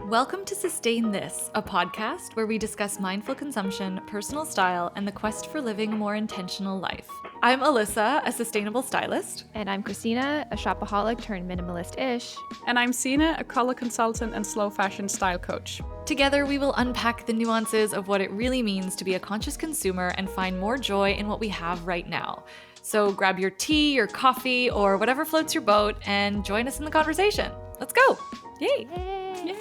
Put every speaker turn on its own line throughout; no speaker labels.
Welcome to Sustain This, a podcast where we discuss mindful consumption, personal style, and the quest for living a more intentional life. I'm Alyssa, a sustainable stylist.
And I'm Christina, a shopaholic turned minimalist-ish.
And I'm Signe, a color consultant and slow fashion style coach.
Together, we will unpack the nuances of what it really means to be a conscious consumer and find more joy in what we have right now. So grab your tea, your coffee, or whatever floats your boat and join us in the conversation. Let's go! Yay!
Yay!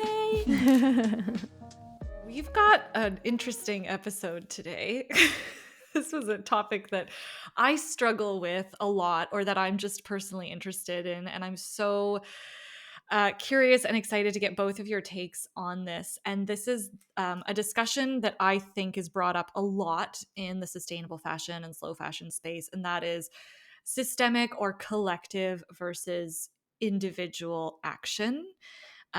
We've got an interesting episode today. This was a topic that I struggle with a lot, or that I'm just personally interested in, and I'm so curious and excited to get both of your takes on this. And this is a discussion that I think is brought up a lot in the sustainable fashion and slow fashion space, and that is systemic or collective versus individual action.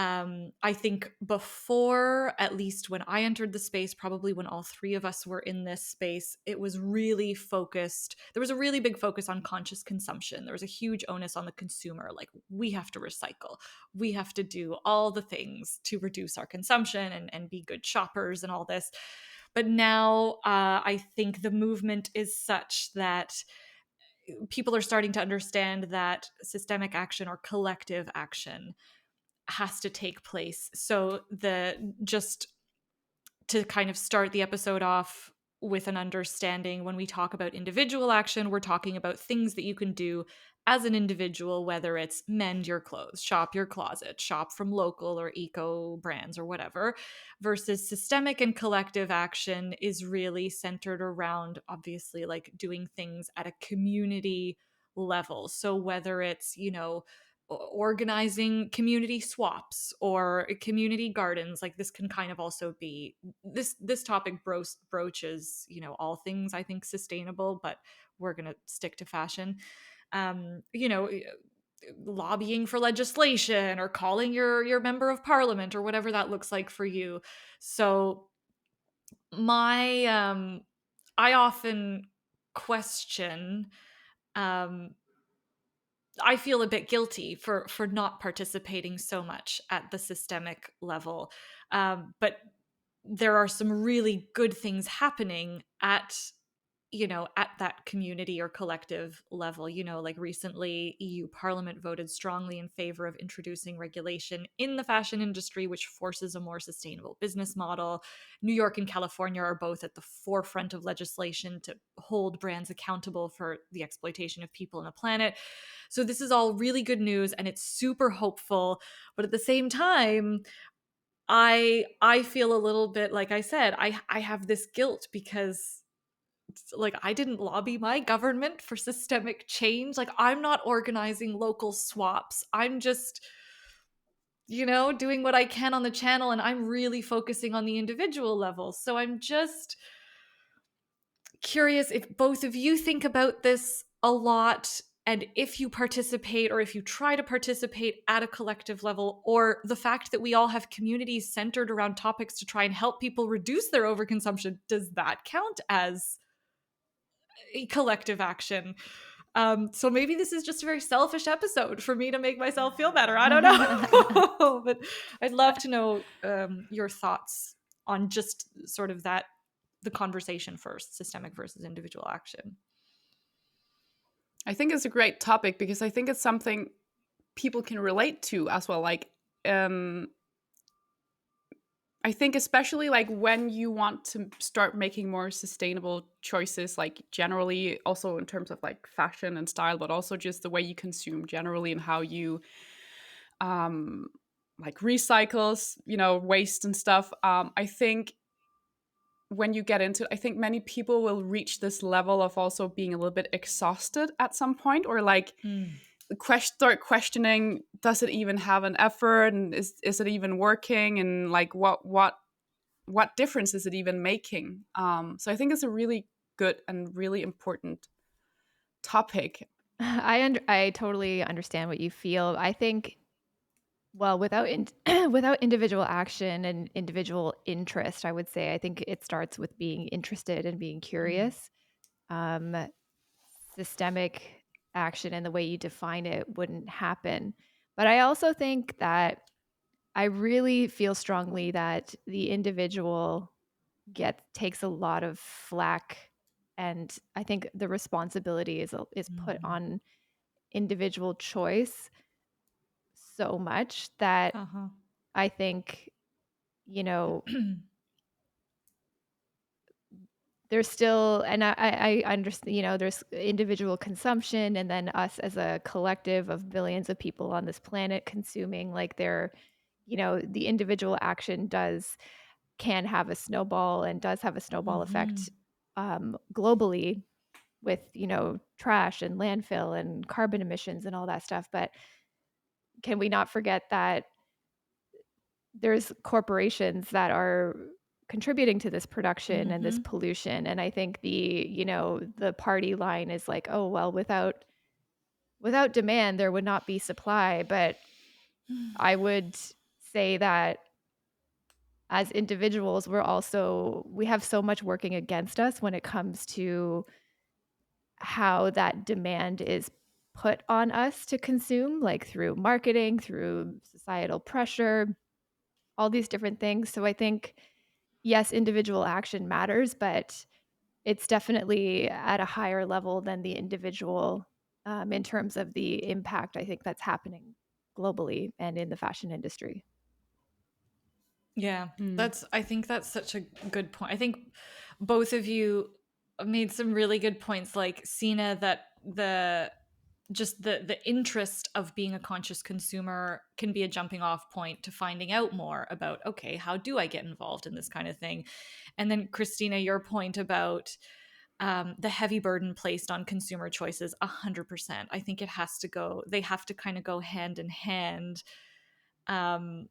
I think before, at least when I entered the space, probably when all three of us were in this space, it was really focused. There was a really big focus on conscious consumption. There was a huge onus on the consumer. Like, we have to recycle. We have to do all the things to reduce our consumption and be good shoppers and all this. But now I think the movement is such that people are starting to understand that systemic action or collective action has to take place. So just to kind of start the episode off with an understanding, when we talk about individual action, we're talking about things that you can do as an individual, whether it's mend your clothes, shop your closet, shop from local or eco brands or whatever, versus systemic and collective action is really centered around, obviously, like doing things at a community level. So whether it's, organizing community swaps or community gardens, like this can kind of also be this topic broaches all things, I think, sustainable, but we're going to stick to fashion. Lobbying for legislation or calling your member of parliament or whatever that looks like for you. So I often question, I feel a bit guilty for not participating so much at the systemic level, but there are some really good things happening at that community or collective level. Like recently, EU Parliament voted strongly in favor of introducing regulation in the fashion industry, which forces a more sustainable business model. New York and California are both at the forefront of legislation to hold brands accountable for the exploitation of people and the planet. So this is all really good news and it's super hopeful. But at the same time, I feel a little bit, like I said, I have this guilt because, like, I didn't lobby my government for systemic change. Like, I'm not organizing local swaps. I'm just, doing what I can on the channel, and I'm really focusing on the individual level. So I'm just curious if both of you think about this a lot, and if you participate or if you try to participate at a collective level, or the fact that we all have communities centered around topics to try and help people reduce their overconsumption, does that count as a collective action? So maybe this is just a very selfish episode for me to make myself feel better. I don't know. But I'd love to know your thoughts on just sort of that, the conversation first, systemic versus individual action.
I think it's a great topic because I think it's something people can relate to as well. Like, I think especially like when you want to start making more sustainable choices, like generally also in terms of like fashion and style, but also just the way you consume generally and how you like recycles, waste and stuff. I think when you get into it, I think many people will reach this level of also being a little bit exhausted at some point, or like start questioning, does it even have an effort, and is it even working, and like what difference is it even making? So I think it's a really good and really important topic.
I totally understand what you feel. I think, well, without without individual action and individual interest, I would say I think it starts with being interested and being curious. Systemic action and the way you define it wouldn't happen. But I also think that I really feel strongly that the individual takes a lot of flack, and I think the responsibility is put
Mhm.
on individual choice so much that
Uh-huh.
I think, you know, there's still, and I understand, there's individual consumption and then us as a collective of billions of people on this planet consuming, like the individual action can have a snowball and does have a snowball effect
Mhm.
globally with, trash and landfill and carbon emissions and all that stuff. But can we not forget that there's corporations that are contributing to this production and this
Mhm.
pollution? And I think the party line is like, oh, well, without demand, there would not be supply. But I would say that as individuals, we have so much working against us when it comes to how that demand is put on us to consume, like through marketing, through societal pressure, all these different things. So I think, yes, individual action matters, but it's definitely at a higher level than the individual, in terms of the impact I think that's happening globally and in the fashion industry.
Yeah,
Mm.
I think that's such a good point. I think both of you made some really good points, like Sina, that the interest of being a conscious consumer can be a jumping off point to finding out more about, okay, how do I get involved in this kind of thing? And then Christina, your point about the heavy burden placed on consumer choices, 100%. I think they have to kind of go hand in hand. Um,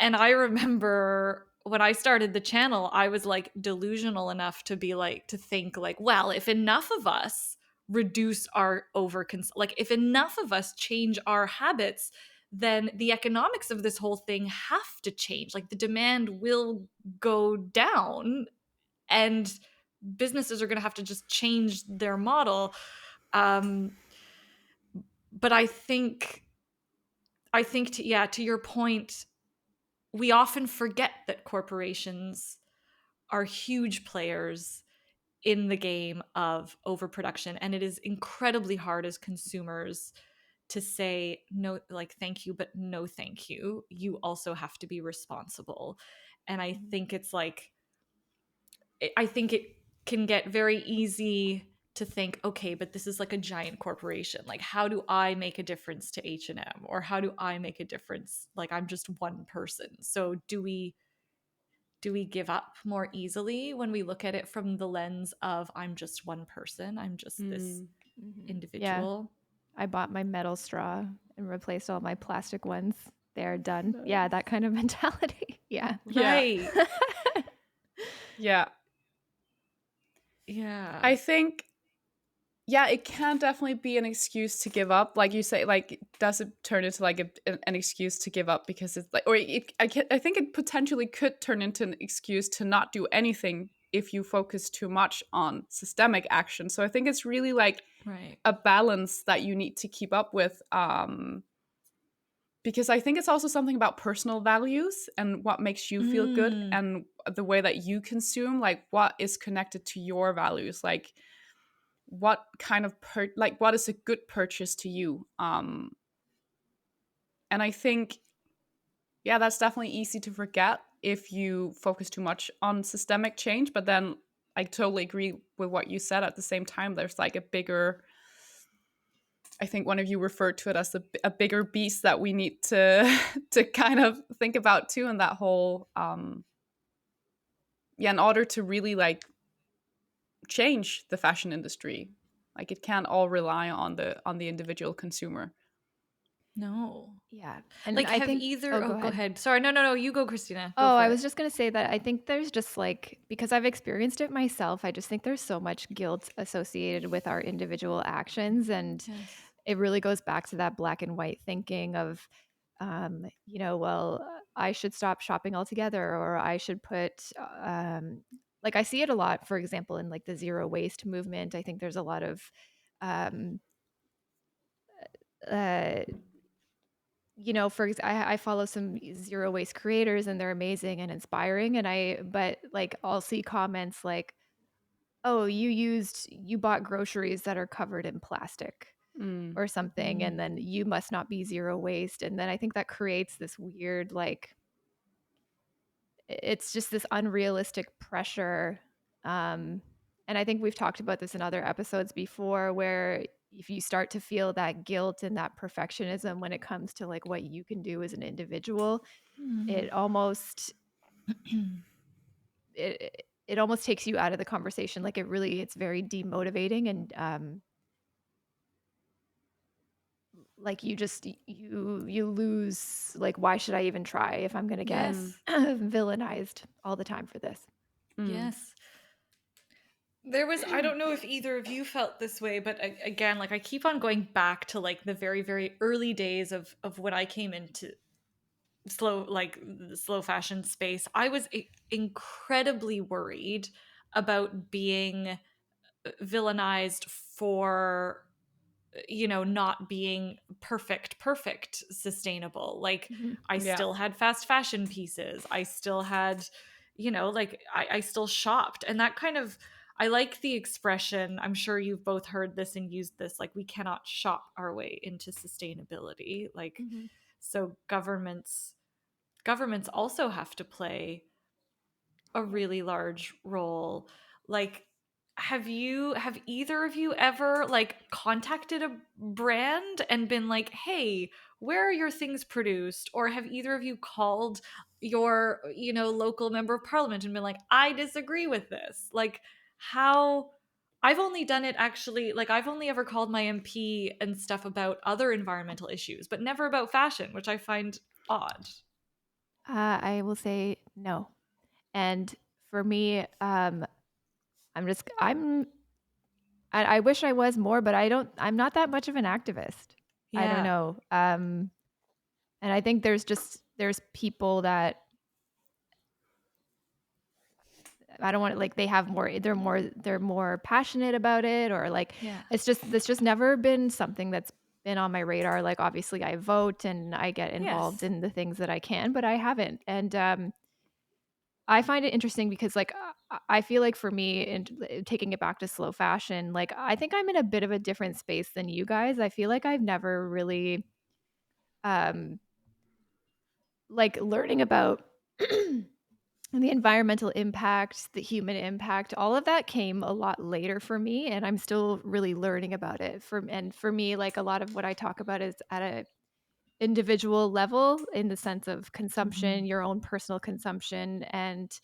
and I remember when I started the channel, I was like delusional enough to be like, to think like, well, if enough of us reduce our like if enough of us change our habits, then the economics of this whole thing have to change. Like the demand will go down and businesses are going to have to just change their model. Um, but to your point, we often forget that corporations are huge players in the game of overproduction, and it is incredibly hard as consumers to say no, like thank you, but no thank you. You also have to be responsible. And I
Mhm.
think it's like, I think it can get very easy to think, okay, but this is like a giant corporation. Like, how do I make a difference to H&M? Or how do I make a difference? Like, I'm just one person. So do we give up more easily when we look at it from the lens of I'm just one person, I'm just this
Mm.
Yeah,
individual?
I bought my metal straw and replaced all my plastic ones. They're done. Yeah,
Nice.
that kind of mentality. Yeah.
Yeah.
Right.
Yeah.
Yeah.
I think, yeah, it can definitely be an excuse to give up. Like you say, like, does it turn into like an excuse to give up because it's like, or I think it potentially could turn into an excuse to not do anything if you focus too much on systemic action. So I think it's really like
Right.
a balance that you need to keep up with. Because I think it's also something about personal values and what makes you feel good
Mm.
and the way that you consume, like what is connected to your values, like what kind of like what is a good purchase to you. And I think, yeah, that's definitely easy to forget if you focus too much on systemic change. But then I totally agree with what you said. At the same time, there's like a bigger, I think one of you referred to it as a bigger beast that we need to to kind of think about too, in that whole yeah, in order to really like change the fashion industry. Like it can't all rely on the individual consumer.
No.
Yeah. And
Like,
I
have
think,
either
oh,
oh,
go
go
ahead.
ahead. Sorry. No, no, no. You go, Christina. Go
Oh,
for
I
it.
was just going to say that I think there's just like, because I've experienced it myself, I just think there's so much guilt associated with our individual actions. And
Yes.
it really goes back to that black and white thinking of, well, I should stop shopping altogether, or I should like I see it a lot, for example, in like the zero waste movement. I think there's a lot of, um, uh, I follow some zero waste creators and they're amazing and inspiring. But like I'll see comments like, oh, you bought groceries that are covered in plastic
Mm.
or something, and then you must not be zero waste. And then I think that creates this weird, like, it's just this unrealistic pressure. And I think we've talked about this in other episodes before, where if you start to feel that guilt and that perfectionism when it comes to like what you can do as an individual, it almost it almost takes you out of the conversation. Like it's very demotivating, and like you lose, like, why should I even try if I'm gonna get
Yes.
villainized all the time for this?
Mm.
Yes. I don't know if either of you felt this way, but again, like I keep on going back to like the very, very early days of when I came into the slow fashion space. I was incredibly worried about being villainized for not being perfect sustainable. Like
Mhm.
I
Yeah.
still had fast fashion pieces, I still had, like I still shopped, and that kind of, I like the expression, I'm sure you've both heard this and used this, like we cannot shop our way into sustainability. Like,
Mhm.
so governments also have to play a
Yeah.
really large role. Like, have either of you ever like contacted a brand and been like, "Hey, where are your things produced?" Or have either of you called your, local member of parliament and been like, "I disagree with this." Like, how I've only done it actually, like I've only ever called my MP and stuff about other environmental issues, but never about fashion, which I find odd.
I will say no. And for me, I'm just I'm I wish I was more, but I'm not that much of an activist. I don't
Yeah.
know. And I think there's people that I don't want to, like, they have they're more passionate about it, or like
Yeah.
it's just never been something that's been on my radar. Like obviously I vote and I get involved
Yes.
in the things that I can, but I haven't. And I find it interesting because like I feel like for me, and taking it back to slow fashion, like I think I'm in a bit of a different space than you guys. I feel like I've never really um like learning about the environmental impact, the human impact, all of that came a lot later for me, and I'm still really learning about it. For me, like a lot of what I talk about is at a individual level, in the sense of consumption,
Mhm.
your own personal consumption, and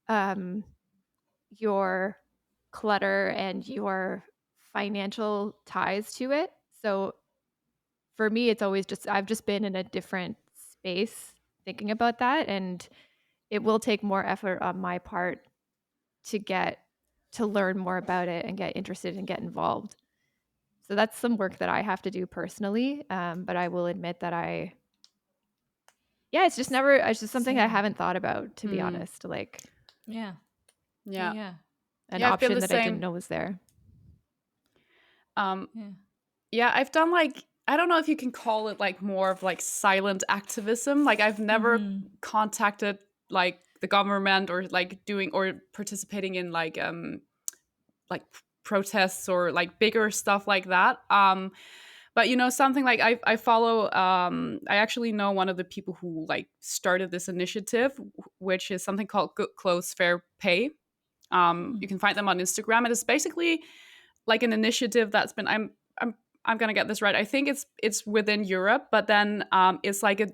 um, your clutter and your financial ties to it. So for me, it's always just I've just been in a different space thinking about that, and it will take more effort on my part to get to learn more about it and get interested and get involved. So that's some work that I have to do personally. But I will admit that yeah, it's just something I
Same.
haven't thought about, to be
Mm.
honest. Like
Yeah. Yeah,
Yeah.
yeah.
an
Yeah, I've been
option
the
that I didn't
same.
know was there.
Um,
Yeah.
yeah, I've done like, I don't know if you can call it like more of like silent activism. Like I've never
Mhm.
contacted like the government or like doing or participating in like protests or like bigger stuff like that. But something like I follow, I actually know one of the people who like started this initiative, which is something called Good Clothes Fair Pay. You
Mm.
can find them on Instagram. It is basically like an initiative that's been, I'm gonna get this right. I think it's within Europe, but then it's like a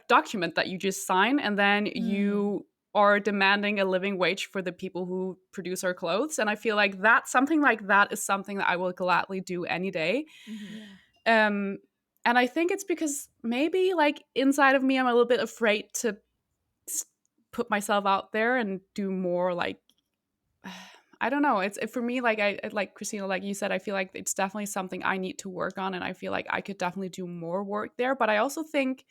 document that you just sign, and then
Mm.
you are demanding a living wage for the people who produce our clothes. And I feel like that something like that is something that I will gladly do any day.
Mhm.
Yeah.
Um, and I think it's because maybe like inside of me, I'm a little bit afraid to put myself out there and do more like I don't know. It's for me, like like Christina, like you said, I feel like it's definitely something I need to work on, and I feel like I could definitely do more work there. But I also think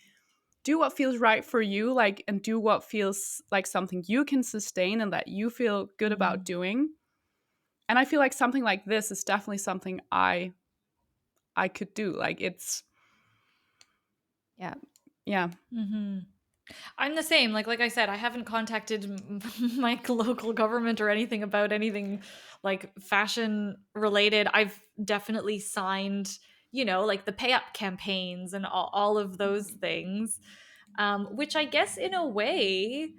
do what feels right for you, like, and do what feels like something you can sustain and that you feel good about
Mhm.
doing. And I feel like something like this is definitely something I could do. Like
Yeah.
Yeah.
Mhm. I'm the same. Like I said, I haven't contacted my local government or anything about anything like fashion related. I've definitely signed, like the pay up campaigns and all of those things, which I guess in a way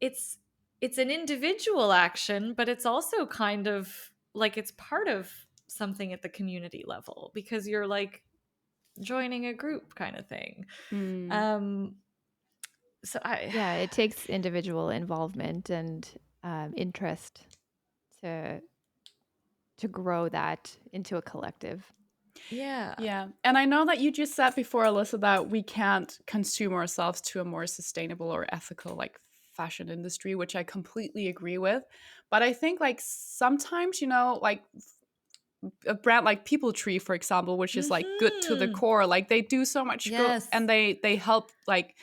it's it's an individual action, but it's also kind of like it's part of something at the community level because you're like joining a group kind of thing.
Mm.
Um, so I
Yeah, it takes individual involvement and interest to grow that into a collective.
yeah.
Yeah. And I know that you just said before, Alyssa, that we can't consume ourselves to a more sustainable or ethical like fashion industry, which I completely agree with. But I think like sometimes, like a brand like People Tree, for example, which is like good to the
Mhm.
core, like they do so much good
Yes.
and they help like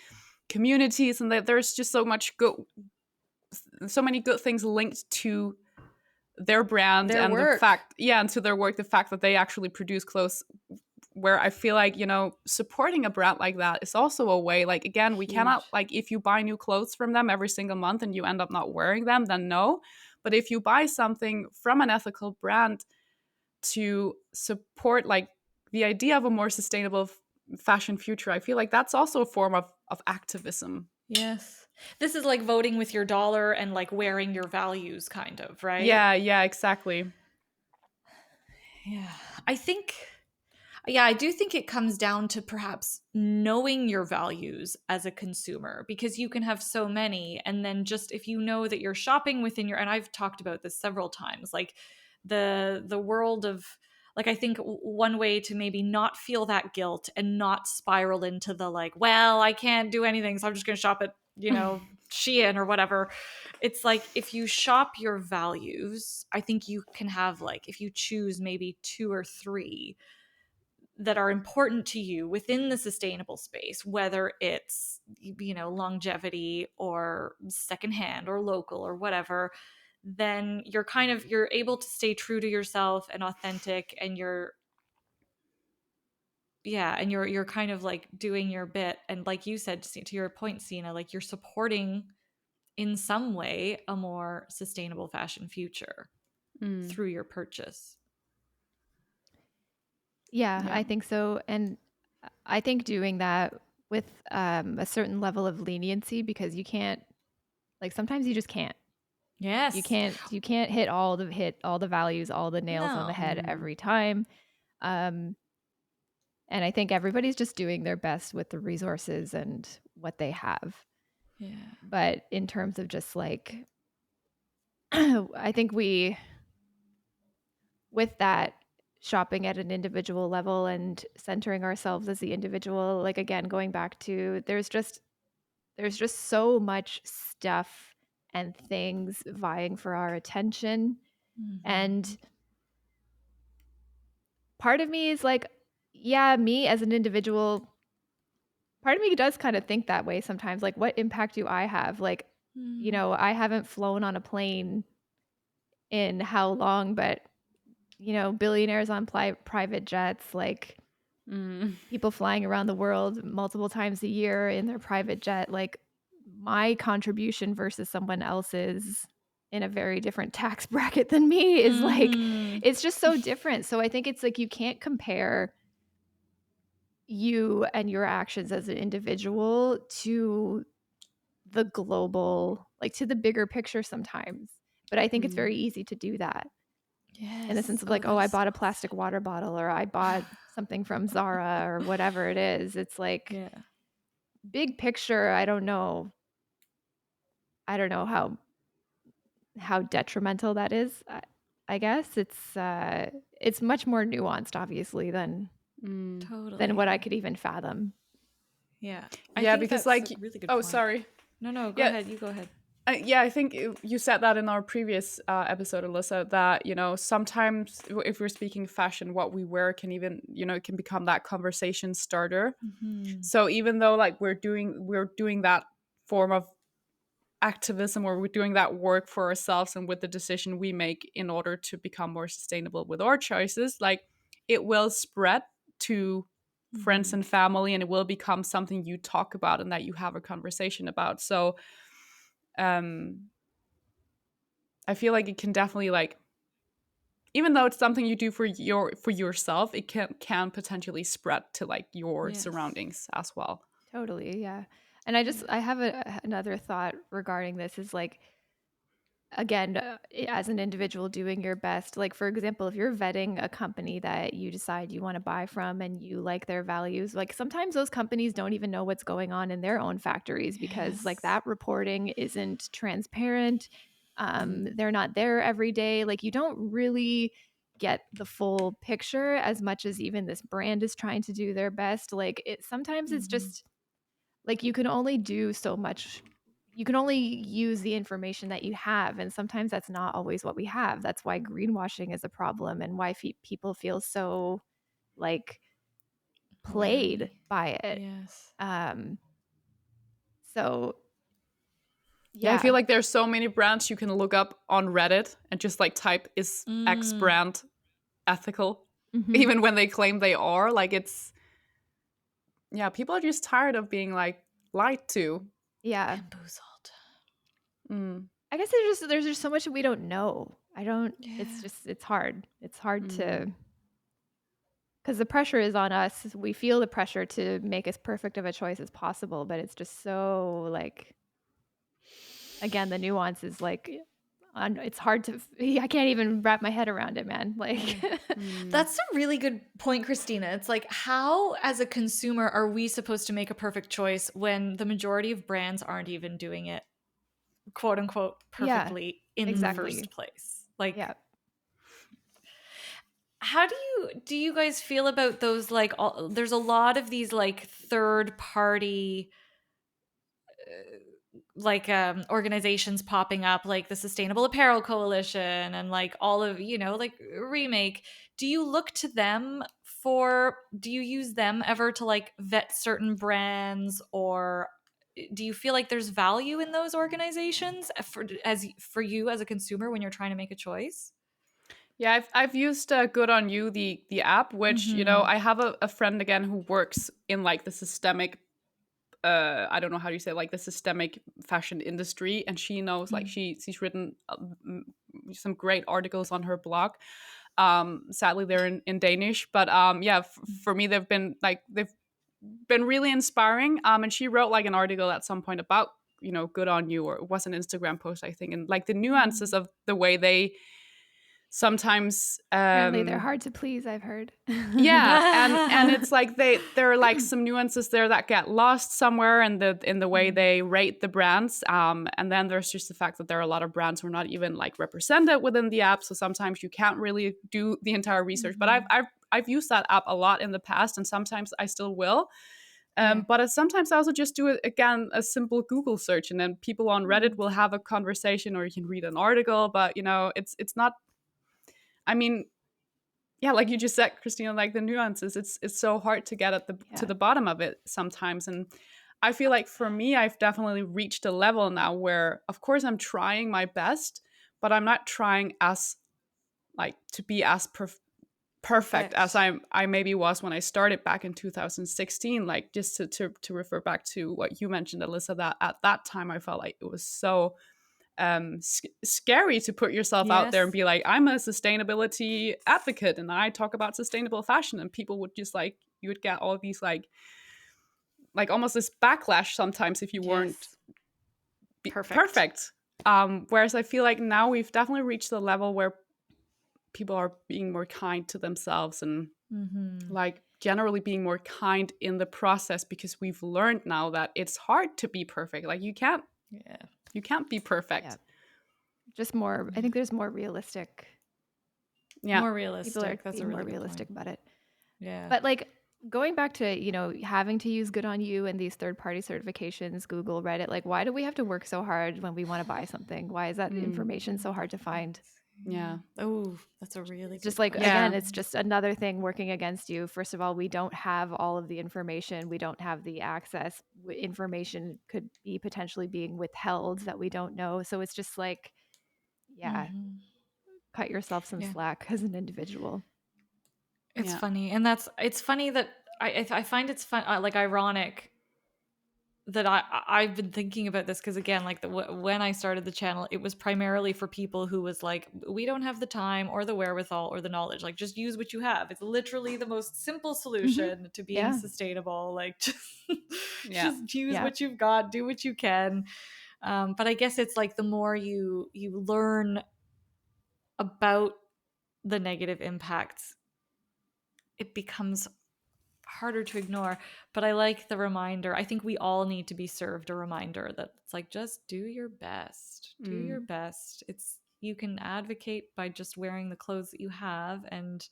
communities, and that there's just so many good things linked to their brand
Their
and the
work.
fact, yeah, and to their work, the fact that they actually produce clothes, where I feel like, supporting a brand like that is also a way, like, again, we cannot,
Huge.
like, if you buy new clothes from them every single month and you end up not wearing them, then no. But if you buy something from an ethical brand to support, like, the idea of a more sustainable fashion future, I feel like that's also a form of activism.
Yes. This is like voting with your dollar and like wearing your values kind of, right?
Yeah, yeah, exactly.
Yeah. I think Yeah, I do think it comes down to perhaps knowing your values as a consumer because you can have so many. And then just if you know that you're shopping within your, and I've talked about this several times, like the world of, like, I think one way to maybe not feel that guilt and not spiral into the like, well, I can't do anything, so I'm just going to shop at, Shein or whatever. It's like if you shop your values, I think you can have, like, if you choose maybe two or three that are important to you within the sustainable space, whether it's, longevity or secondhand or local or whatever, then you're able to stay true to yourself and authentic, and you're kind of like doing your bit, and like you said, to your point, Sina, like you're supporting in some way a more sustainable fashion future
Mm,
through your purchase.
Yeah,
yeah.
I think so. And I think doing that with a certain level of leniency, because you can't, like, sometimes you just can't.
Yes.
You can't hit all the values, all the nails on the
No.
head
Mm,
every time. Um, and I think everybody's just doing their best with the resources and what they have.
Yeah.
But in terms of just like, I think with that, shopping at an individual level and centering ourselves as the individual, like, again, going back to, there's just so much stuff and things vying for our attention. And
Mhm.
part of me is like, yeah, me as an individual, part of me does kind of think that way sometimes. Like, what impact do I have? Like,
Mm.
I haven't flown on a plane in how long, but, billionaires on private jets, like
mm,
people flying around the world multiple times a year in their private jet. Like, my contribution versus someone else's in a very different tax bracket than me is like,
Mhm.
it's just so different. So I think it's like you can't compare you and your actions as an individual to the global, like, to the bigger picture sometimes. But I think it's
mm.
very easy to do that in the sense
Yes.
of
Oh,
like, oh, I
that's
bought a
well
plastic water bottle, or I bought something from Zara, or whatever it is. It's like,
said. Yeah.
big picture, I don't know how detrimental that is. I guess it's much more nuanced, obviously,
Mm.
than what I
Totally.
could even fathom.
Yeah. I
Yeah,
think
because
that's a
like,
really good
oh,
point.
sorry.
No, go
Yeah,
ahead. You go ahead.
yeah, I think you said that in our previous episode, Alyssa, that sometimes if we're speaking fashion, what we wear can even it can become that conversation starter.
Mhm.
So even though like we're doing that form of activism, or we're doing that work for ourselves and with the decision we make in order to become more sustainable with our choices, like it will spread to friends and family, and it will become something you talk about and that you have a conversation about. So I feel like it can definitely, like, even though it's something you do for yourself, it can potentially spread to like your
Yes.
surroundings as well.
Totally, yeah. And
Yeah.
I have another thought regarding this is like, again, as an individual doing your best, like for example, if you're vetting a company that you decide you want to buy from and you like their values, like sometimes those companies don't even know what's going on in their own factories because like
Yes.
that reporting isn't transparent.
Mm.
They're not there every day. Like you don't really get the full picture as much as even this brand is trying to do their best. Like it sometimes it's
Mhm.
just like you can only do so much. You can only use the information that you have, and sometimes that's not always what we have. That's why greenwashing is a problem and why people feel so like played
Wary.
by it.
Yes.
Um so
Yeah, I
yeah.
feel like there's so many brands you can look up on Reddit and just like type, is X
Mm.
brand ethical?
Mhm.
Even when they claim they are, like, it's, yeah, people are just tired of being like lied to.
Yeah.
Bamboozled.
Mm,
I guess there's just so much we don't know. I don't
Yeah.
it's hard. It's hard
mm.
to because the pressure is on us. We feel the pressure to make as perfect of a choice as possible, but it's just so like again, the nuance is like it's hard to I can't even wrap my head around it, man. Like
Yeah.
Mm.
That's a really good point, Christina. It's like, how, as a consumer, are we supposed to make a perfect choice when the majority of brands aren't even doing it, quote unquote,
yeah,
perfectly in the
exactly.
first place? Like,
Yeah.
how do you guys feel about those? Like, there's a lot of these like third party like organizations popping up, like the Sustainable Apparel Coalition and like all of, like Remake. Do you look to them for, do you use them ever to like vet certain brands, or do you feel like there's value in those organizations for you as a consumer when you're trying to make a choice?
Yeah, I've used Good on You, the app, which,
Mm-hmm.
I have a friend again who works in like the systemic, I don't know how you say, like the systemic fashion industry, and she knows, like, she's written some great articles on her blog. Sadly they're in Danish, but yeah, for me they've been really inspiring. And she wrote like an article at some point about, Good on You, or it was an Instagram post, I think, and like the nuances of the way they sometimes
Apparently they're hard to please, I've heard.
yeah, and it's like there are like some nuances there that get lost somewhere in the way they rate the brands. And then there's just the fact that there are a lot of brands who are not even like represented within the app, so sometimes you can't really do the entire research. But I've used that app a lot in the past, and sometimes I still will.
Yeah.
But sometimes I also just do it, again, a simple Google search, and then people on Reddit
Mm.
will have a conversation, or you can read an article. But it's not. I mean, yeah, like you just said, Christina, like the nuances, it's so hard to get at to
Yeah.
the bottom of it sometimes. And I feel like for me, I've definitely reached a level now where, of course, I'm trying my best, but I'm not trying as like to be as perfect as
Perfect.
I maybe was when I started back in 2016. Like, just to refer back to what you mentioned, Alyssa, that at that time I felt like it was so scary to put yourself out there and
Yes.
be like, I'm a sustainability advocate and I talk about sustainable fashion, and people would just like, you would get all these like almost this backlash sometimes if you weren't
Yes. Perfect.
perfect. Whereas I feel like now we've definitely reached the level where people are being more kind to themselves, and
Mm-hmm.
like generally being more kind in the process, because we've learned now that it's hard to be perfect. Like,
Yeah.
you can't be
Yeah.
perfect.
Just more I
Yeah.
think there's more realistic
Yeah.
More
people are
realistic. That's a
being more
really good point.
realistic about it.
Yeah.
But like going back to, having to use Good on You and these third-party certifications, Google, Reddit, like why do we have to work so hard when we want to buy something? Why is that
Mm,
information so hard to find?
yeah.
Oh, that's a really
It's just
good
like
question.
again,
Yeah.
it's just another thing working against you. First of all, we don't have all of the information. We don't have the access. Information could be potentially being withheld that we don't know. So it's just like, yeah,
Mhm.
cut yourself some
Yeah.
slack as an individual.
It's
Yeah.
funny. And it's funny that I find it's fun, like ironic that I've been thinking about this because again, like when I started the channel, it was primarily for people who was like, we don't have the time or the wherewithal or the knowledge. Like, just use what you have. It's literally the most simple solution to being
Yeah.
sustainable. Like, just
Yeah.
just use
Yeah.
what you've got, do what you can. But I guess it's like the more you learn about the negative impacts, it becomes harder to ignore. But I like the reminder. I think we all need to be served a reminder that it's like, just do your best. Do your best. It's, you can advocate by just wearing the clothes that you have and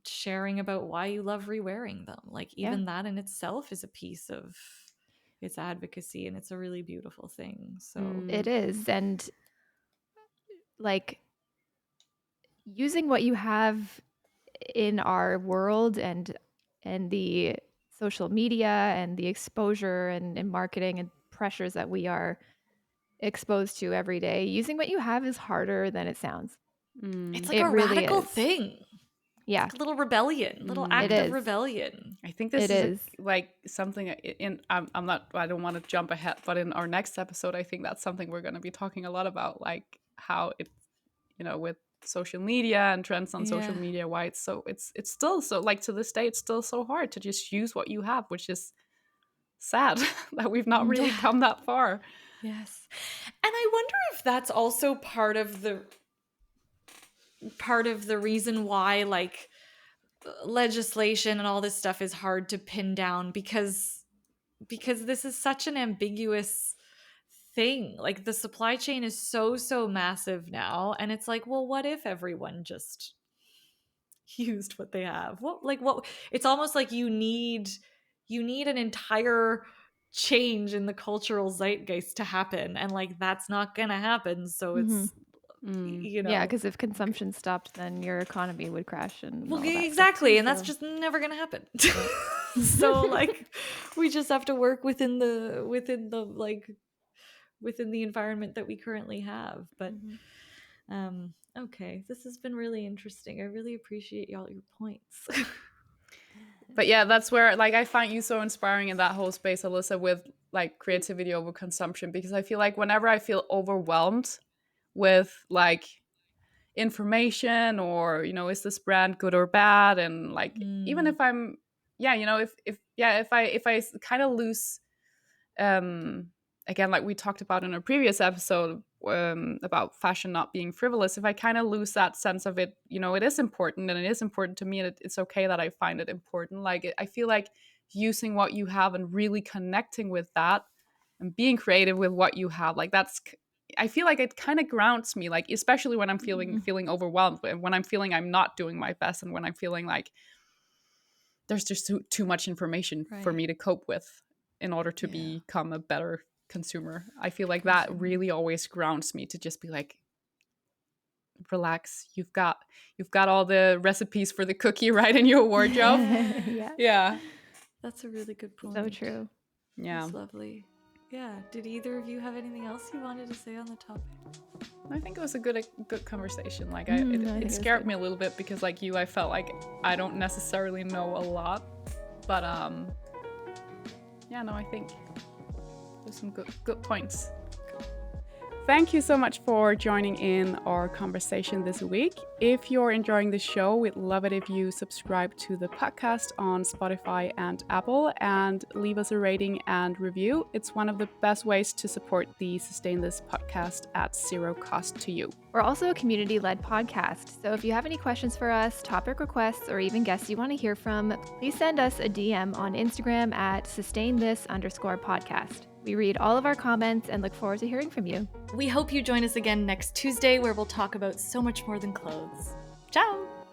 sharing about why you love re-wearing them. Like, even that in itself is a piece of its advocacy, and it's a really beautiful thing. So
It is. And like using what you have in our world and the social media and the exposure and marketing and pressures that we are exposed to every day, using what you have is harder than it sounds.
it's like
It
a
really
radical
is.
thing.
Yeah,
It's like a little rebellion, little
it
act of
is.
rebellion.
I think this
It
is
is.
like something in I'm not, I don't want to jump ahead, but in our next episode, I think that's something we're going to be talking a lot about, like how it, with social media and trends on social
Yeah.
media, why it's still so, like, to this day, it's still so hard to just use what you have, which is sad that we've not really
Yeah.
come that far.
Yes. And I wonder if that's also part of the reason why, like, legislation and all this stuff is hard to pin down, because this is such an ambiguous thing. Like, the supply chain is so massive now, and it's like, well, what if everyone just used what they have? What it's almost like you need an entire change in the cultural zeitgeist to happen, and like that's not gonna happen. So it's
Yeah, because if consumption stopped, then your economy would crash and
well,
all that stuff
exactly,
too,
and that's
so.
just never gonna happen. So like, we just have to work within the environment that we currently have. But okay, this has been really interesting. I really appreciate y'all your points.
But yeah, that's where, like, I find you so inspiring in that whole space, Alyssa, with like creativity over consumption, because I feel like whenever I feel overwhelmed with like information, or is this brand good or bad, and like even if I'm if I kind of lose, again, like we talked about in a previous episode, about fashion not being frivolous, if I kind of lose that sense of it, it is important, and it is important to me, and it's okay that I find it important. Like, I feel like using what you have and really connecting with that and being creative with what you have, like I feel like it kind of grounds me, like especially when I'm feeling overwhelmed, when I'm feeling I'm not doing my best, and when I'm feeling like there's just too much information for me to cope with in order to become a better consumer. I feel like that really always grounds me, to just be like, relax, you've got all the recipes for the cookie right in your wardrobe. Yeah,
That's a really good point.
So true.
Yeah,
that's lovely. Yeah, did either of you have anything else you wanted to say on the topic?
I think it was a good conversation. Like,
I
it
think
scared me a little bit, because like you, I felt like I don't necessarily know a lot, but I think there's some good points. Thank you so much for joining in our conversation this week. If you're enjoying the show, we'd love it if you subscribe to the podcast on Spotify and Apple, and leave us a rating and review. It's one of the best ways to support the Sustain This podcast at zero cost to you.
We're also a community-led podcast, so if you have any questions for us, topic requests, or even guests you want to hear from, please send us a DM on Instagram at sustainthis_podcast. We read all of our comments and look forward to hearing from you.
We hope you join us again next Tuesday, where we'll talk about so much more than clothes. Ciao!